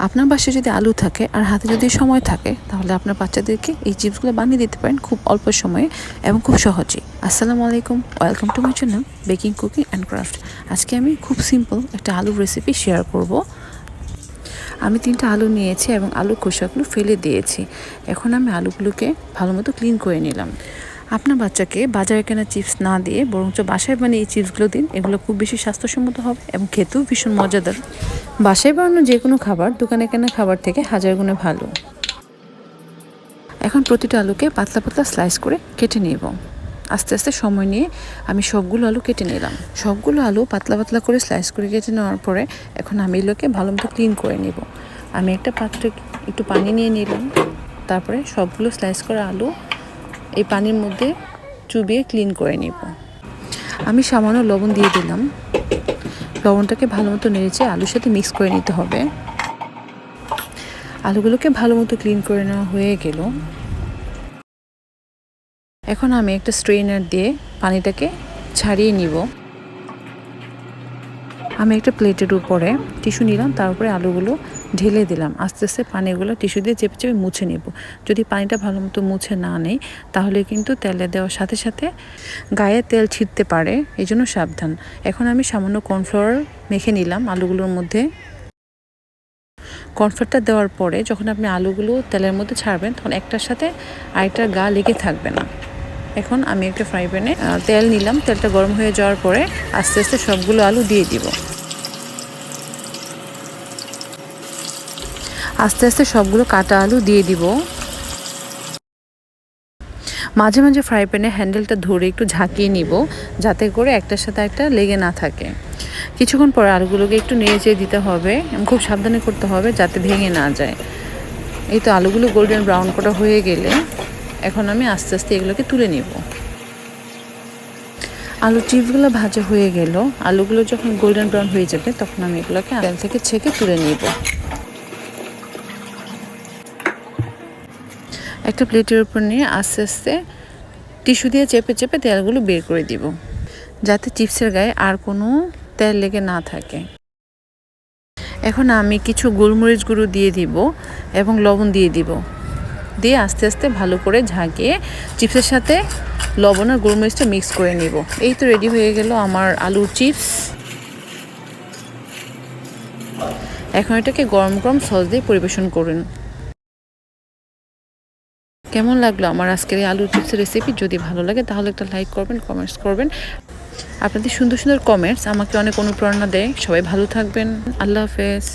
আপনার বাসায় যদি আলু থাকে আর হাতে যদি সময় থাকে তাহলে আপনার বাচ্চাদেরকে এই চিপসগুলো বানিয়ে দিতে পারেন খুব অল্প সময়ে এবং খুব সহজেই। আসসালামু আলাইকুম, welcome to my channel baking cooking and craft. আজকে আমি খুব সিম্পল একটা আলুর রেসিপি শেয়ার করব। আমি 3টা আলু নিয়েছি এবং আলুর খোসাগুলো ফেলে দিয়েছি। এখন আমি আলুগুলোকে ভালো মতো ক্লিন করে নিলাম। আপনার বাচ্চাকে বাজারে কেনা চিপস না দিয়ে বরঞ্চ বাসায় বানিয়ে এই চিপসগুলো দিন। এগুলো খুব বেশি স্বাস্থ্যসম্মত হবে এবং খেতেও ভীষণ মজাদার। বাসায় বানানো যে কোনো খাবার দোকানে কেনা খাবার থেকে হাজার গুণে ভালো। এখন প্রতিটা আলুকে পাতলা পাতলা স্লাইস করে কেটে নেব। আস্তে আস্তে সময় নিয়ে আমি সবগুলো আলু কেটে নিলাম। সবগুলো আলু পাতলা পাতলা করে স্লাইস করে কেটে নেওয়ার পরে এখন আমি এগুলোকে ভালো মতো ক্লিন করে নেব। আমি একটা পাত্রে একটু পানি নিয়ে নিলাম। তারপরে সবগুলো স্লাইস করা আলু এই পানির মধ্যে চুবিয়ে ক্লিন করে নেব। আমি সামান্য লবণ দিয়ে দিলাম। লবণটাকে ভালো মতো নেড়েচে আলুর সাথে মিক্স করে নিতে হবে। আলুগুলোকে ভালো মতো ক্লিন করে নেওয়া হয়ে গেল। এখন আমি একটা স্ট্রেনার দিয়ে পানিটাকে ছাড়িয়ে নিব। আমি একটা প্লেটের উপরে টিস্যু নিলাম, তার উপরে আলুগুলো ঢেলে দিলাম। আস্তে আস্তে পানিগুলো টিস্যু দিয়ে চেপে চেপে মুছে নেব। যদি পানিটা ভালো মতো মুছে না নেই তাহলে কিন্তু তেলে দেওয়ার সাথে সাথে গায়ে তেল ছিটতে পারে, এই জন্য সাবধান। এখন আমি সামান্য কর্নফ্লাওয়ার মেখে নিলাম আলুগুলোর মধ্যে। কর্নফ্লাওয়ারটা দেওয়ার পরে যখন আপনি আলুগুলো তেলের মধ্যে ছাড়বেন তখন একটার সাথে আরেকটার গা লেগে থাকবে না। এখন আমি একটা ফ্রাই প্যানে তেল নিলাম। তেলটা গরম হয়ে যাওয়ার পরে আস্তে আস্তে সবগুলো আলু দিয়ে দিব। আস্তে আস্তে সবগুলো কাটা আলু দিয়ে দিব। মাঝে মাঝে ফ্রাই প্যানের হ্যান্ডেলটা ধরে একটু ঝাঁকিয়ে নিব, যাতে করে একটার সাথে একটা লেগে না থাকে। কিছুক্ষণ পরে আলুগুলোকে একটু নেড়ে চেড়ে দিতে হবে এবং খুব সাবধানে করতে হবে যাতে ভেঙে না যায়। এই তো আলুগুলো গোল্ডেন ব্রাউন করা হয়ে গেলে এখন আমি আস্তে আস্তে এগুলোকে তুলে নিব। আলু চিপসগুলো ভাজা হয়ে গেল। আলুগুলো যখন গোল্ডেন ব্রাউন হয়ে যাবে তখন আমি এগুলোকে তেল থেকে ছেঁকে তুলে নিব। একটা প্লেটের উপর নিয়ে আস্তে আস্তে টিস্যু দিয়ে চেপে চেপে তেলগুলো বের করে দিব, যাতে চিপসের গায়ে আর কোনো তেল লেগে না থাকে। এখন আমি কিছু গোলমরিচ গুঁড়ো দিয়ে দিব এবং লবণ দিয়ে দিব। দিয়ে আস্তে আস্তে ভালো করে ঝাঁকিয়ে চিপসের সাথে লবণ আর গোলমরিচটা মিক্স করে নিব। এই তো রেডি হয়ে গেল আমার আলুর চিপস। এখন এটাকে গরম গরম সস দিয়ে পরিবেশন করুন। কেমন লাগলো আমার আজকের এই আলুর চিপসের রেসিপি? যদি ভালো লাগে তাহলে একটা লাইক করবেন, কমেন্টস করবেন। আপনাদের সুন্দর সুন্দর কমেন্টস আমাকে অনেক অনুপ্রেরণা দেয়। সবাই ভালো থাকবেন। আল্লাহ হাফেজ।